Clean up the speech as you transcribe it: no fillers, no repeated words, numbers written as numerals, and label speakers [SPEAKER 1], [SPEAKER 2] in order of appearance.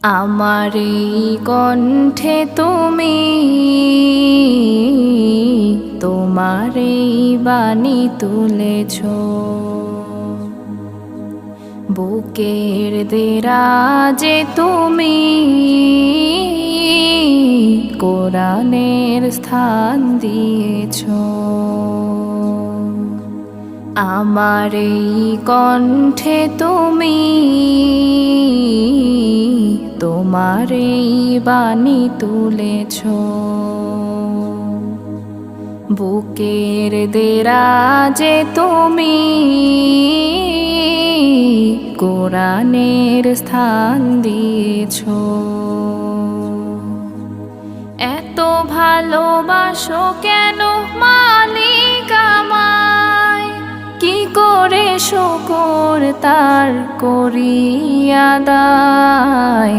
[SPEAKER 1] আমার এই কণ্ঠে তুমি তোমার এই বাণী তুলেছ, বুকের দেরাজে তুমি কোরআনের স্থান দিয়েছ। আমার এই কণ্ঠে তুমি তোমার এই বাণী তুলেছ, বুকের দেরাজে তুমি কোরআনের স্থান দিয়েছ। এত ভালোবাসো কেন মালিক আমায়, কি করে শুকর তার করি আদায়।